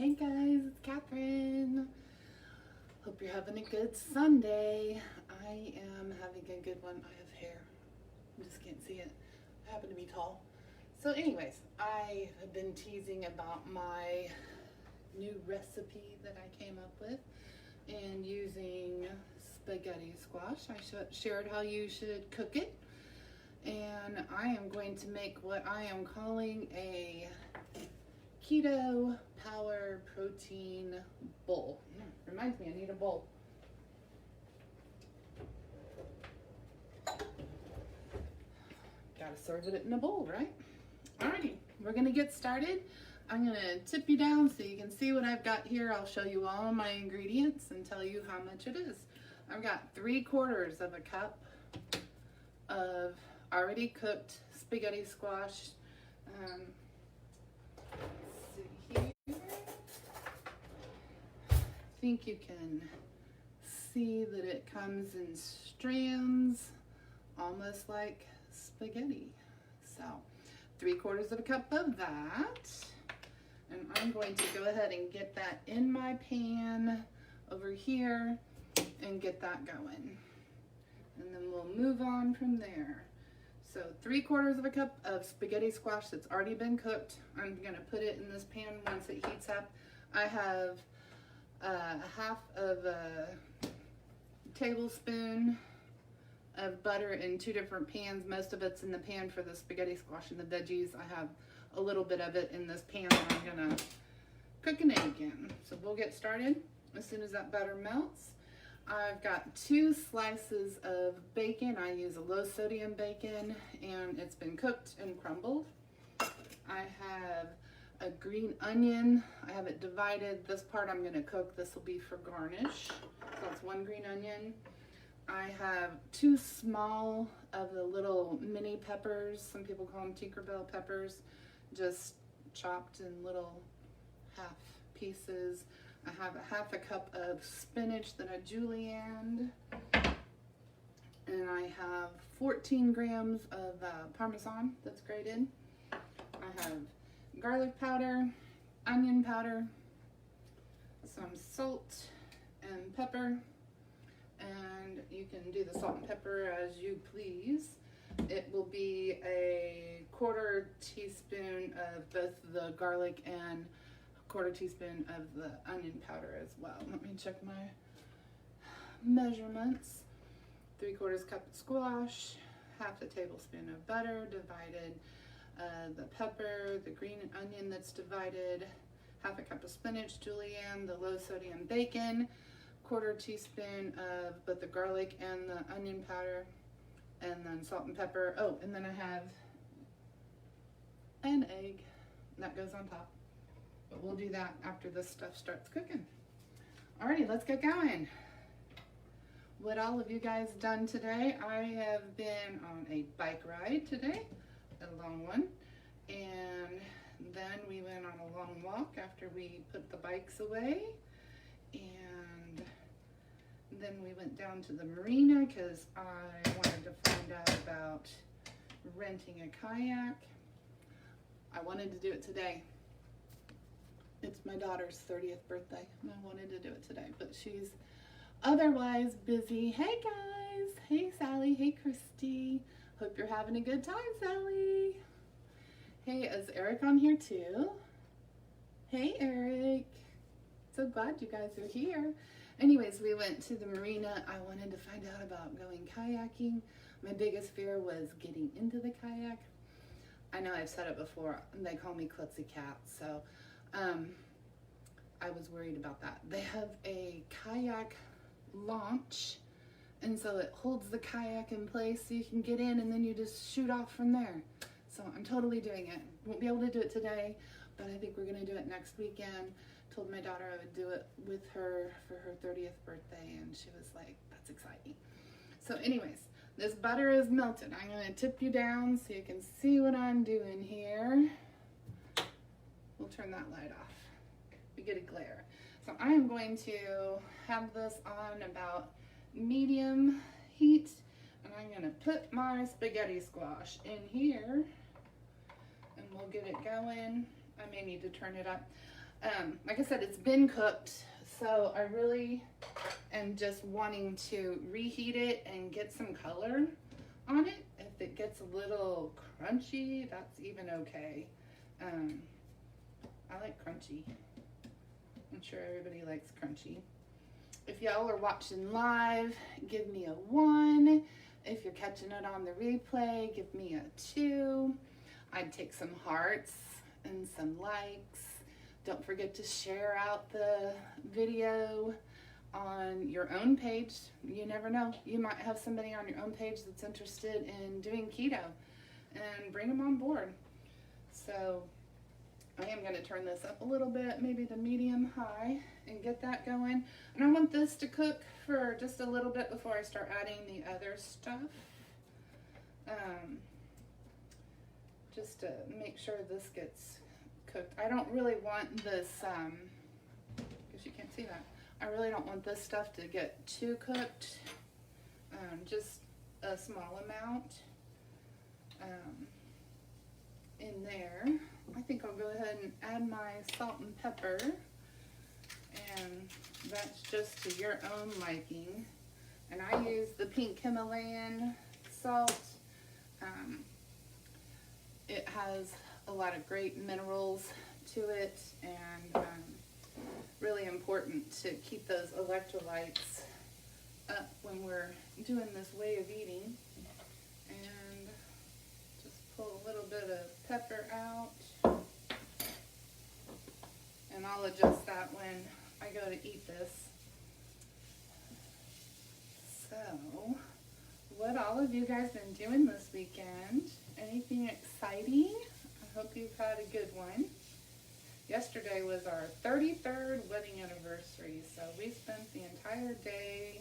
Hey guys, it's Catherine. Hope you're having a good Sunday. I am having a good one. I have hair. I just can't see it. I happen to be tall. So anyways, I have been teasing about my new recipe that I came up with and using spaghetti squash. I shared how you should cook it. And I am going to make what I am calling a keto power protein bowl. Reminds me, I need a bowl. Gotta serve it in a bowl, right? Alrighty, we're gonna get started. I'm gonna tip you down so you can see what I've got here. I'll show you all my ingredients and tell you how much it is. I've got 3/4 of a cup of already cooked spaghetti squash. Let's see here. I think you can see that it comes in strands, almost like spaghetti. So 3/4 of a cup of that. And I'm going to go ahead and get that in my pan over here and get that going. And then we'll move on from there. So 3/4 of a cup of spaghetti squash that's already been cooked. I'm gonna put it in this pan once it heats up. I have half of a tablespoon of butter in 2 different pans. Most of it's in the pan for the spaghetti squash and the veggies. I have a little bit of it in this pan that I'm gonna cook an egg in. So we'll get started as soon as that butter melts. I've got 2 slices of bacon. I use a low sodium bacon and it's been cooked and crumbled. I have a green onion. I have it divided. This part I'm gonna cook. This will be for garnish. So that's 1 green onion. I have 2 small of the little mini peppers. Some people call them Tinkerbell peppers, just chopped in little half pieces. I have a 1/2 cup of spinach that I julienned, and I have 14 grams of parmesan that's grated. I have garlic powder, onion powder, some salt and pepper, and you can do the salt and pepper as you please. It will be a 1/4 teaspoon of both the garlic and 1/4 teaspoon of the onion powder as well. Let me check my measurements. 3/4 cup of squash, 1/2 tablespoon of butter divided, the pepper, the green onion that's divided, 1/2 cup of spinach julienne, the low sodium bacon, 1/4 teaspoon of both the garlic and the onion powder, and then salt and pepper. Oh, and then I have an egg that goes on top. But we'll do that after this stuff starts cooking. Alrighty, let's get going. What all of you guys done today? I have been on a bike ride today, a long one. And then we went on a long walk after we put the bikes away. And then we went down to the marina because I wanted to find out about renting a kayak. I wanted to do it today. It's my daughter's 30th birthday, and I wanted to do it today, but she's otherwise busy. Hey guys, hey Sally, hey Christy. Hope you're having a good time, Sally. Hey, is Eric on here too? Hey Eric, so glad you guys are here. Anyways, we went to the marina. I wanted to find out about going kayaking. My biggest fear was getting into the kayak. I know I've said it before, they call me klutzy cat, so I was worried about that. They have a kayak launch, and so it holds the kayak in place so you can get in and then you just shoot off from there. So I'm totally doing it. Won't be able to do it today, but I think we're gonna do it next weekend. Told my daughter I would do it with her for her 30th birthday, and she was like, that's exciting. So anyways, this butter is melted. I'm gonna tip you down so you can see what I'm doing here. We'll turn that light off. We get a glare. So I am going to have this on about medium heat, and I'm gonna put my spaghetti squash in here, and we'll get it going. I may need to turn it up. Like I said, it's been cooked, so I really am just wanting to reheat it and get some color on it. If it gets a little crunchy, that's even okay. I like crunchy. I'm sure everybody likes crunchy. If y'all are watching live, give me a 1. If you're catching it on the replay, give me a 2. I'd take some hearts and some likes. Don't forget to share out the video on your own page. You never know. You might have somebody on your own page that's interested in doing keto, and bring them on board. So I am going to turn this up a little bit, maybe to medium high, and get that going. And I want this to cook for just a little bit before I start adding the other stuff. Just to make sure this gets cooked. I don't really want this, because you can't see that. I really don't want this stuff to get too cooked. Just a small amount in there. I think I'll go ahead and add my salt and pepper, and that's just to your own liking. And I use the pink Himalayan salt. It has a lot of great minerals to it, and really important to keep those electrolytes up when we're doing this way of eating. And just pull a little bit of pepper out, and I'll adjust that when I go to eat this. So, what all of you guys been doing this weekend? Anything exciting? I hope you've had a good one. Yesterday was our 33rd wedding anniversary, so we spent the entire day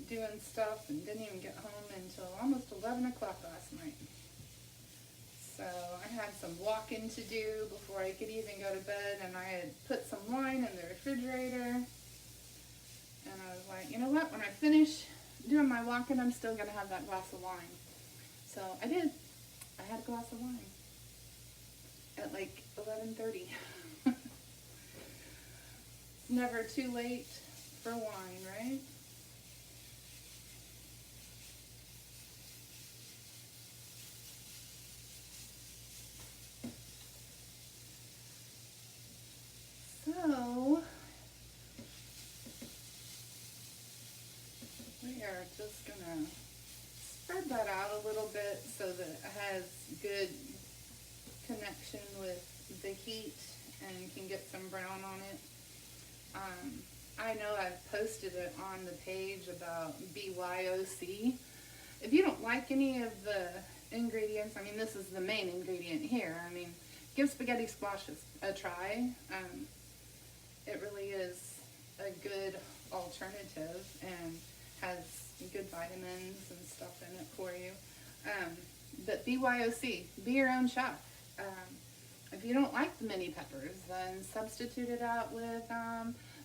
doing stuff and didn't even get home until almost 11 o'clock last night. So I had some walking to do before I could even go to bed, and I had put some wine in the refrigerator. And I was like, you know what, when I finish doing my walking, I'm still going to have that glass of wine. So I did. I had a glass of wine at like 11:30. Never too late for wine, right? So we are just gonna spread that out a little bit so that it has good connection with the heat and can get some brown on it. I know I've posted it on the page about BYOC. If you don't like any of the ingredients, I mean, this is the main ingredient here. I mean, give spaghetti squash a try. It really is a good alternative and has good vitamins and stuff in it for you. But BYOC, be your own chef. If you don't like the mini peppers, then substitute it out with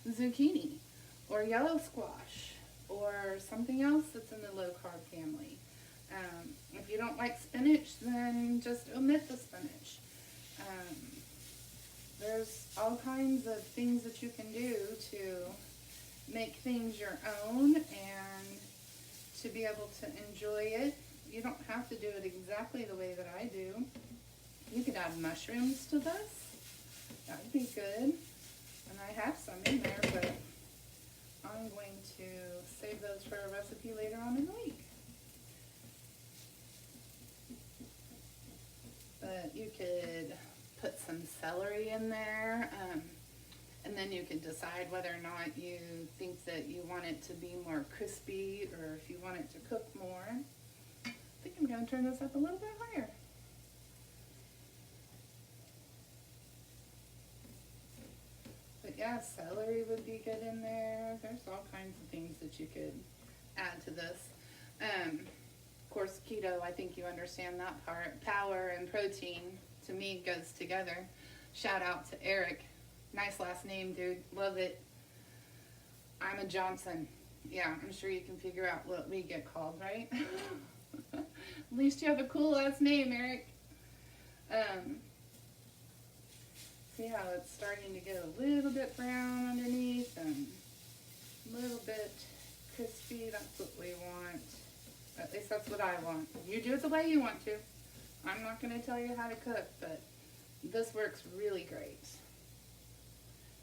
zucchini or yellow squash or something else that's in the low carb family. If you don't like spinach, then just omit the spinach. There's all kinds of things that you can do to make things your own and to be able to enjoy it. You don't have to do it exactly the way that I do. You could add mushrooms to this. That would be good. And I have some in there, but I'm going to save those for a recipe later on in the week. But you could put some celery in there, and then you can decide whether or not you think that you want it to be more crispy or if you want it to cook more. I think I'm going to turn this up a little bit higher. But yeah, celery would be good in there. There's all kinds of things that you could add to this. Of course, keto, I think you understand that part. Power and protein, to me, goes together. Shout out to Eric. Nice last name, dude. Love it. I'm a Johnson. Yeah, I'm sure you can figure out what we get called, right? At least you have a cool last name, Eric. See how it's starting to get a little bit brown underneath and a little bit crispy? That's what we want. At least that's what I want. You do it the way you want to. I'm not going to tell you how to cook, but this works really great.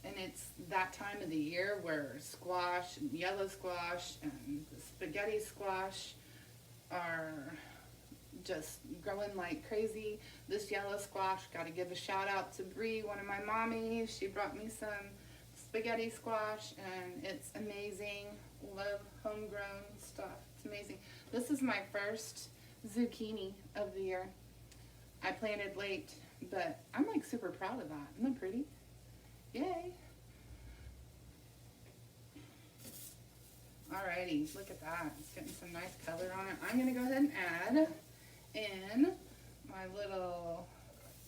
And it's that time of the year where squash, and yellow squash, and spaghetti squash are just growing like crazy. This yellow squash, got to give a shout out to Bree, one of my mommies. She brought me some spaghetti squash, and it's amazing. Love homegrown stuff. It's amazing. This is my first zucchini of the year. I planted late, but I'm like super proud of that. Isn't that pretty? Yay. Alrighty, look at that. It's getting some nice color on it. I'm going to go ahead and add in my little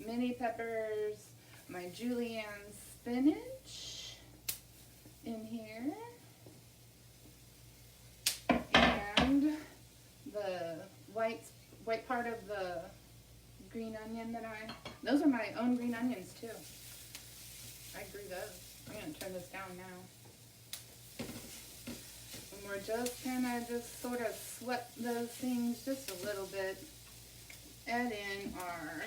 mini peppers, my julienne spinach in here, and the white part of the green onion those are my own green onions too. I grew those. I'm going to turn this down now. And we're just going to just sort of sweat those things just a little bit. Add in our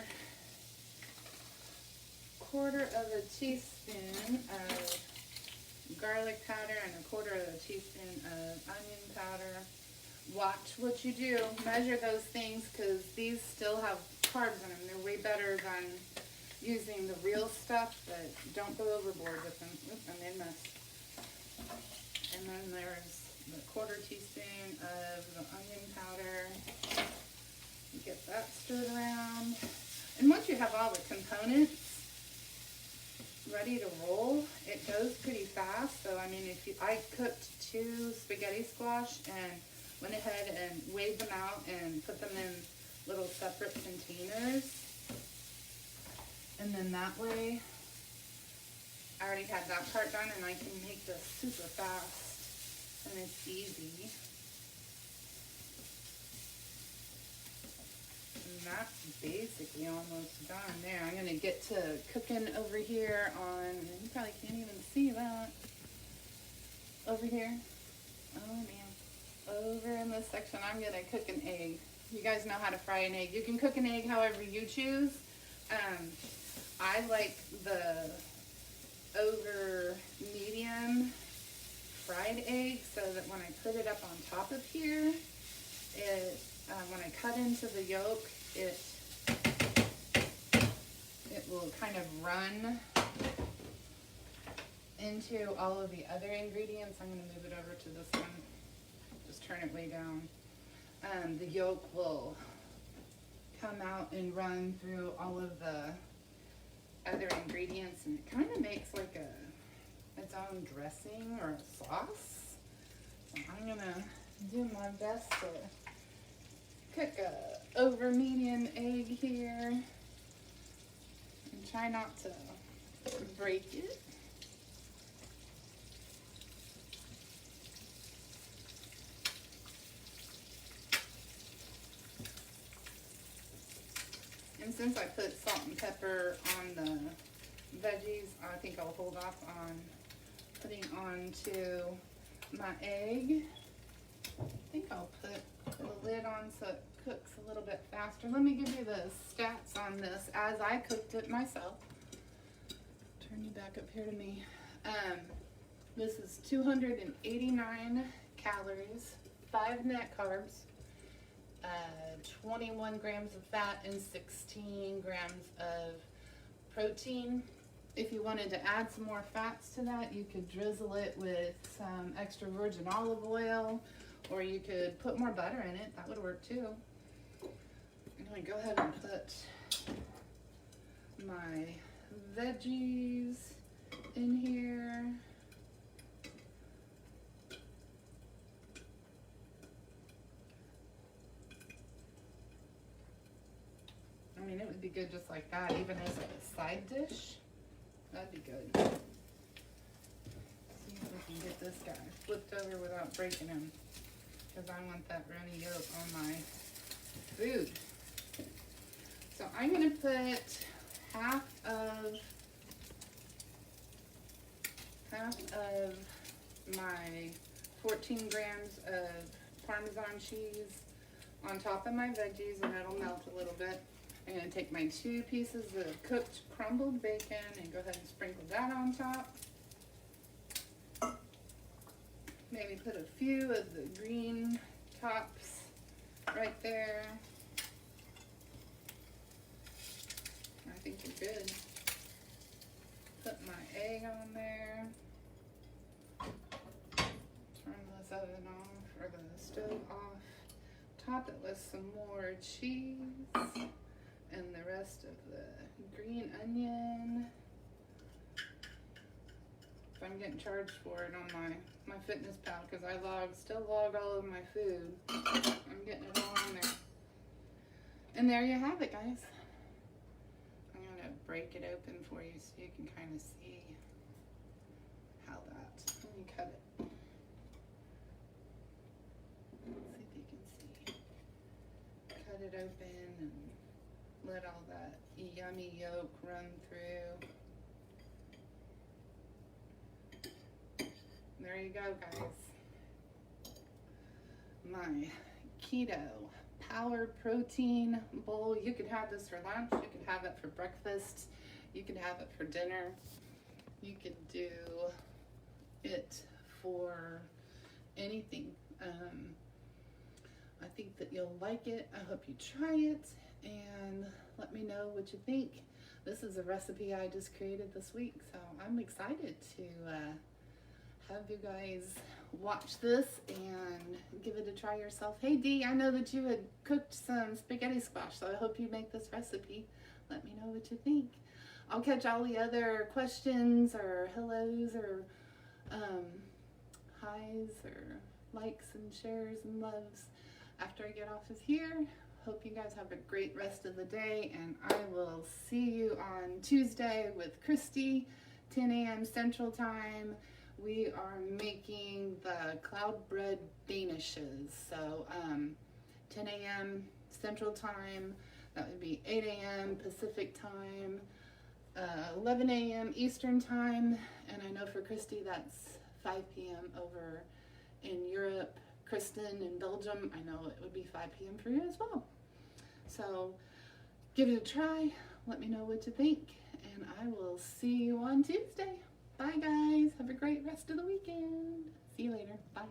1/4 of a teaspoon of garlic powder and 1/4 of a teaspoon of onion powder. Watch what you do. Measure those things because these still have carbs in them. They're way better than using the real stuff, but don't go overboard with them. Oops, I made a mess. And then there's the 1/4 teaspoon of the onion powder. Get that stirred around. And once you have all the components ready to roll, it goes pretty fast. So I mean, I cooked 2 spaghetti squash and went ahead and weighed them out and put them in little separate containers. And then that way, I already had that part done and I can make this super fast and it's easy. And that's basically almost done there. I'm going to get to cooking over here on, you probably can't even see that, over here. Oh man. Over in this section, I'm going to cook an egg. You guys know how to fry an egg. You can cook an egg however you choose. I like the over medium fried egg so that when I put it up on top of here, when I cut into the yolk, it will kind of run into all of the other ingredients. I'm going to move it over to this one. Just turn it way down. The yolk will come out and run through all of the other ingredients, and it kind of makes like its own dressing or a sauce. So I'm going to do my best to cook a over medium egg here and try not to break it. And since I put salt and pepper on the veggies, I think I'll hold off on putting onto my egg. I think I'll put the lid on so it cooks a little bit faster. Let me give you the stats on this as I cooked it myself. Turn you back up here to me. This is 289 calories, 5 net carbs, 21 grams of fat, and 16 grams of protein. If you wanted to add some more fats to that, you could drizzle it with some extra virgin olive oil, or you could put more butter in it. That would work too. I'm going to go ahead and put my veggies in here. I mean, it would be good just like that, even as a side dish. That'd be good. See if we can get this guy flipped over without breaking him, because I want that runny yolk on my food. So I'm going to put half of half of my 14 grams of Parmesan cheese on top of my veggies, and it'll melt a little bit. I'm going to take my 2 pieces of cooked crumbled bacon and go ahead and sprinkle that on top. Maybe put a few of the green tops right there. I think you're good. Put my egg on there. Turn this oven off, or the stove off. Top it with some more cheese and the rest of the green onion. If I'm getting charged for it on my fitness pal, because I still log all of my food. I'm getting it all on there. And there you have it, guys. I'm going to break it open for you so you can kind of see how that, let me cut it. Let's see if you can see. Cut it open and let all that yummy yolk run through. There you go, guys. My keto power protein bowl. You could have this for lunch. You could have it for breakfast. You could have it for dinner. You could do it for anything. I think that you'll like it. I hope you try it and let me know what you think. This is a recipe I just created this week, so I'm excited to have you guys watch this and give it a try yourself. Hey Dee, I know that you had cooked some spaghetti squash, so I hope you make this recipe. Let me know what you think. I'll catch all the other questions or hellos or highs or likes and shares and loves after I get off of here. Hope you guys have a great rest of the day, and I will see you on Tuesday with Christy, 10 a.m. Central Time. We are making the cloud bread danishes. So 10 a.m. Central Time, that would be 8 a.m. Pacific Time, 11 a.m. Eastern Time, and I know for Christy that's 5 p.m. over in Europe. Kristen in Belgium, I know it would be 5 p.m. for you as well. So give it a try, let me know what you think, and I will see you on Tuesday. Bye guys, have a great rest of the weekend. See you later, bye.